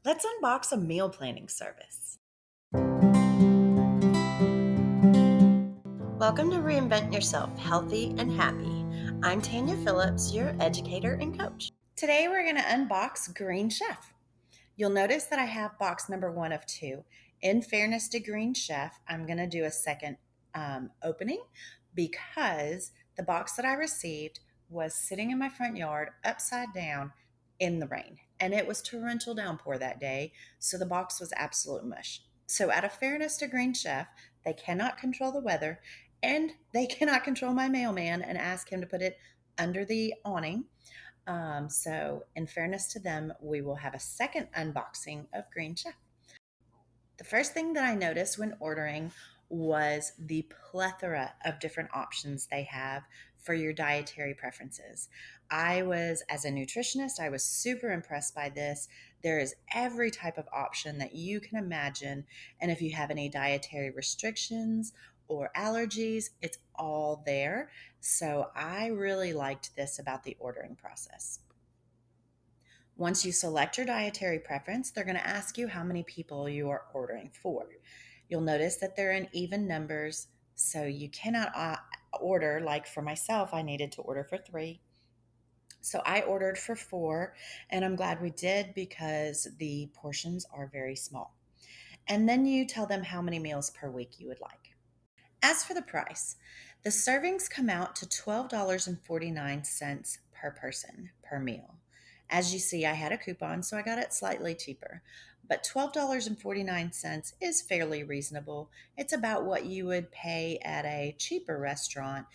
Let's unbox a meal planning service. Welcome to Reinvent Yourself Healthy and Happy. I'm Tanya Phillips, your educator and coach. Today we're going to unbox Green Chef. You'll notice that I have box number 1 of 2. In fairness to Green Chef, I'm going to do a second opening because the box that I received was sitting in my front yard upside down in the rain. And it was torrential downpour that day, so the box was absolute mush. So, out of fairness to Green Chef, they cannot control the weather and they cannot control my mailman and ask him to put it under the awning. So, in fairness to them, we will have a second unboxing of Green Chef. The first thing that I noticed when ordering was the plethora of different options they have for your dietary preferences. As a nutritionist, I was super impressed by this. There is every type of option that you can imagine. And if you have any dietary restrictions or allergies, it's all there. So I really liked this about the ordering process. Once you select your dietary preference, they're going to ask you how many people you are ordering for. You'll notice that they're in even numbers, so you cannot order, like for myself, I needed to order for 3. So I ordered for 4, and I'm glad we did because the portions are very small. And then you tell them how many meals per week you would like. As for the price, the servings come out to $12.49 per person per meal. As you see, I had a coupon, so I got it slightly cheaper. But $12.49 is fairly reasonable. It's about what you would pay at a cheaper restaurant,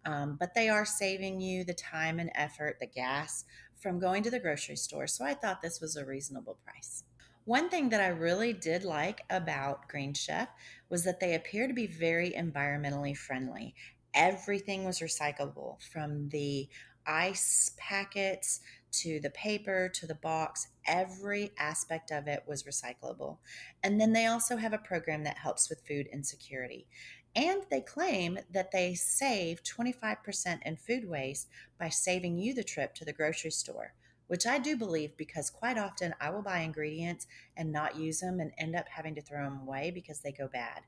but they are saving you the time and effort, the gas, from going to the grocery store. So I thought this was a reasonable price. One thing that I really did like about Green Chef was that they appear to be very environmentally friendly. Everything was recyclable, from the ice packets to the paper to the box. Every aspect of it was recyclable. And then they also have a program that helps with food insecurity. And they claim that they save 25% in food waste by saving you the trip to the grocery store, which I do believe because quite often I will buy ingredients and not use them and end up having to throw them away because they go bad.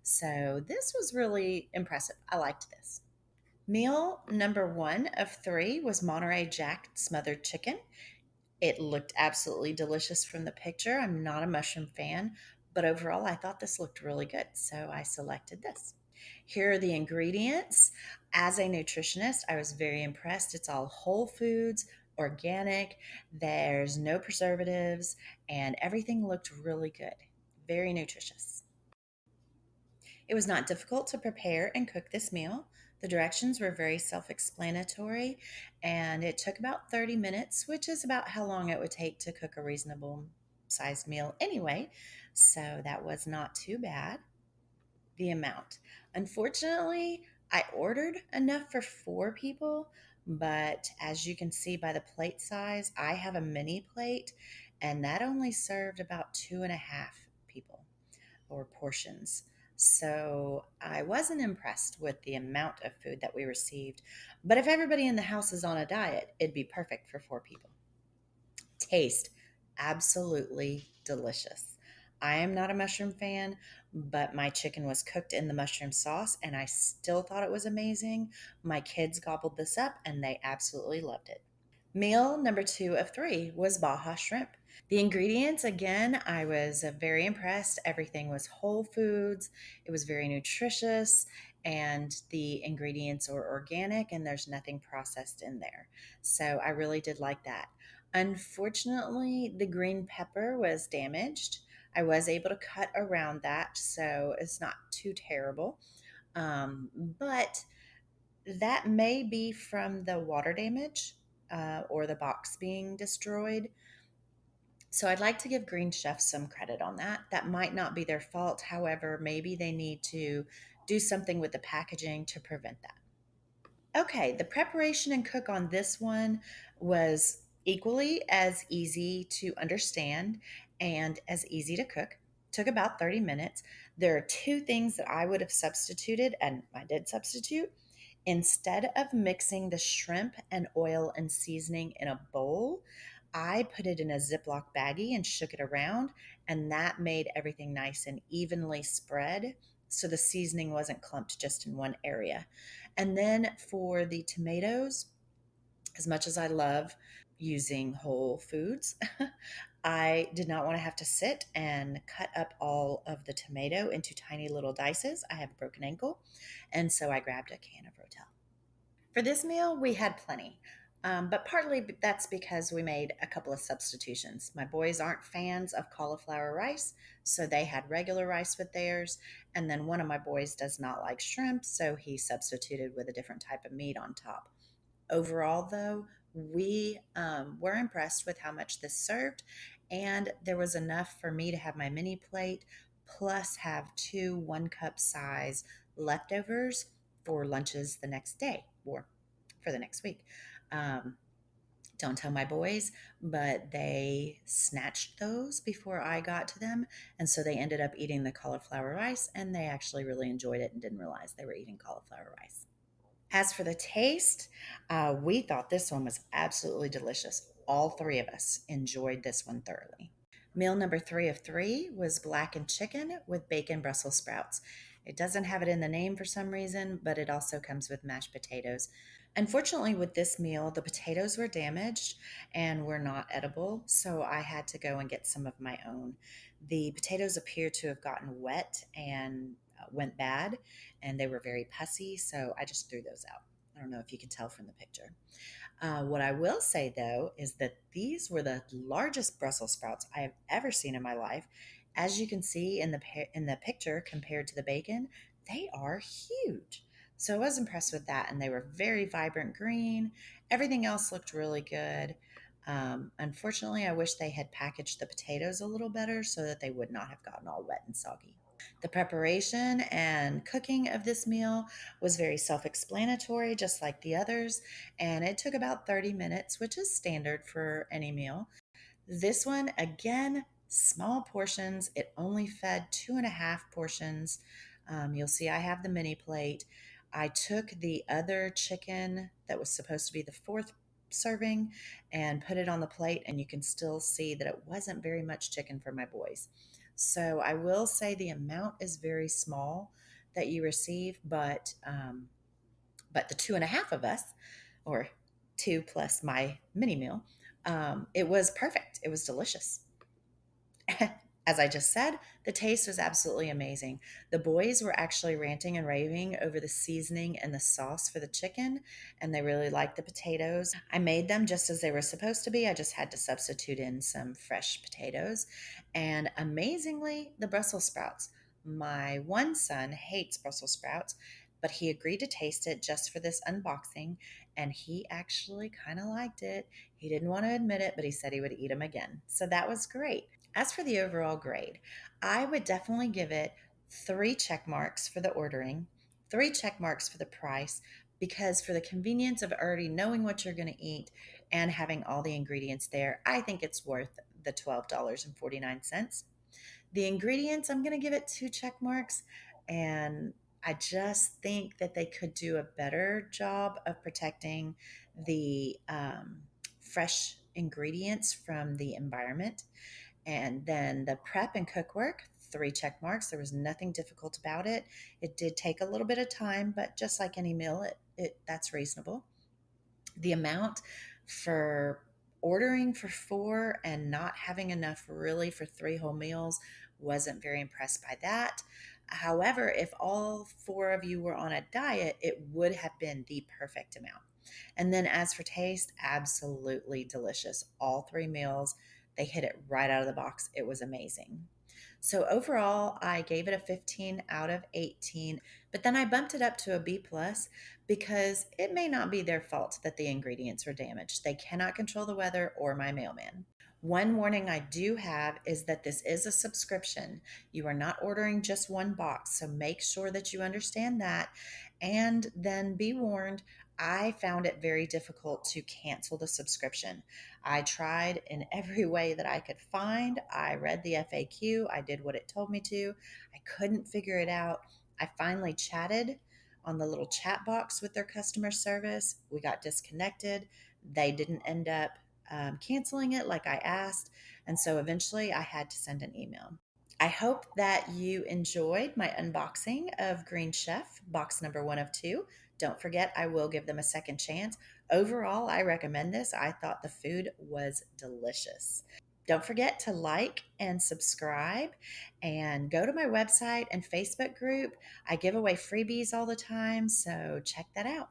So this was really impressive. I liked this. Meal number 1 of 3 was Monterey Jack smothered chicken. It looked absolutely delicious from the picture. I'm not a mushroom fan, but overall I thought this looked really good, so I selected this. Here are the ingredients. As a nutritionist, I was very impressed. It's all whole foods, organic, there's no preservatives, and everything looked really good. Very nutritious. It was not difficult to prepare and cook this meal. The directions were very self explanatory, and it took about 30 minutes, which is about how long it would take to cook a reasonable sized meal anyway. So that was not too bad. The amount. Unfortunately, I ordered enough for 4 people, but as you can see by the plate size, I have a mini plate, and that only served about 2.5 people or portions. So I wasn't impressed with the amount of food that we received. But if everybody in the house is on a diet, it'd be perfect for 4 people. Taste absolutely delicious. I am not a mushroom fan, but my chicken was cooked in the mushroom sauce and I still thought it was amazing. My kids gobbled this up and they absolutely loved it. Meal number 2 of 3 was Baja shrimp. The ingredients, again, I was very impressed. Everything was whole foods, it was very nutritious, and the ingredients are organic and there's nothing processed in there. So I really did like that. Unfortunately, the green pepper was damaged. I was able to cut around that, so it's not too terrible. But that may be from the water damage or the box being destroyed. So I'd like to give Green Chef some credit on that. That might not be their fault. However, maybe they need to do something with the packaging to prevent that. Okay, the preparation and cook on this one was equally as easy to understand and as easy to cook. Took about 30 minutes. There are 2 things that I would have substituted, and I did substitute. Instead of mixing the shrimp and oil and seasoning in a bowl, I put it in a Ziploc baggie and shook it around, and that made everything nice and evenly spread. So the seasoning wasn't clumped just in one area. And then for the tomatoes, as much as I love using whole foods, I did not want to have to sit and cut up all of the tomato into tiny little dices. I have a broken ankle, and so I grabbed a can of Rotel. For this meal, we had plenty, but partly that's because we made a couple of substitutions. My boys aren't fans of cauliflower rice, so they had regular rice with theirs. And then one of my boys does not like shrimp, so he substituted with a different type of meat on top. Overall, though, we were impressed with how much this served, and there was enough for me to have my mini plate, plus have two 1 cup size leftovers for lunches the next day or for the next week. Um, don't tell my boys, but they snatched those before I got to them. And so they ended up eating the cauliflower rice, and they actually really enjoyed it and didn't realize they were eating cauliflower rice. As for the taste, we thought this one was absolutely delicious. All three of us enjoyed this one thoroughly. Meal number 3 of 3 was blackened chicken with bacon Brussels sprouts. It doesn't have it in the name for some reason, but it also comes with mashed potatoes. Unfortunately, with this meal, the potatoes were damaged and were not edible, so I had to go and get some of my own. The potatoes appear to have gotten wet and went bad, and they were very pussy, so I just threw those out. I don't know if you can tell from the picture. What I will say though is that these were the largest Brussels sprouts I have ever seen in my life. As you can see in the picture compared to the bacon, they are huge. So I was impressed with that, and they were very vibrant green. Everything else looked really good. Unfortunately, I wish they had packaged the potatoes a little better so that they would not have gotten all wet and soggy. The preparation and cooking of this meal was very self explanatory, just like the others, and it took about 30 minutes, which is standard for any meal. This one, again, small portions. It only fed 2.5 portions. You'll see I have the mini plate. I took the other chicken that was supposed to be the fourth serving and put it on the plate, and you can still see that it wasn't very much chicken for my boys. So I will say the amount is very small that you receive, but the 2.5 of us, or two plus my mini meal, it was perfect. It was delicious. As I just said, the taste was absolutely amazing. The boys were actually ranting and raving over the seasoning and the sauce for the chicken, and they really liked the potatoes. I made them just as they were supposed to be. I just had to substitute in some fresh potatoes. And amazingly, the Brussels sprouts. My one son hates Brussels sprouts, but he agreed to taste it just for this unboxing, and he actually kind of liked it. He didn't want to admit it, but he said he would eat them again. So that was great. As for the overall grade, I would definitely give it 3 check marks for the ordering, 3 check marks for the price, because for the convenience of already knowing what you're going to eat and having all the ingredients there, I think it's worth the $12.49. The ingredients, I'm going to give it 2 check marks. And I just think that they could do a better job of protecting the fresh ingredients from the environment. And then the prep and cook work, 3 check marks. There was nothing difficult about it. It did take a little bit of time, but just like any meal, that's reasonable. The amount for ordering for 4 and not having enough really for 3 whole meals, wasn't very impressed by that. However, if all 4 of you were on a diet, it would have been the perfect amount. And then as for taste, absolutely delicious. All 3 meals, they hit it right out of the box. It was amazing. So overall, I gave it a 15 out of 18, but then I bumped it up to a B plus because it may not be their fault that the ingredients were damaged. They cannot control the weather or my mailman. One warning I do have is that this is a subscription. You are not ordering just one box, so make sure that you understand that. And then be warned, I found it very difficult to cancel the subscription. I tried in every way that I could find. I read the FAQ, I did what it told me to. I couldn't figure it out. I finally chatted on the little chat box with their customer service. We got disconnected. They didn't end up canceling it like I asked. And so eventually I had to send an email. I hope that you enjoyed my unboxing of Green Chef, box number 1 of 2. Don't forget, I will give them a second chance. Overall, I recommend this. I thought the food was delicious. Don't forget to like and subscribe and go to my website and Facebook group. I give away freebies all the time, so check that out.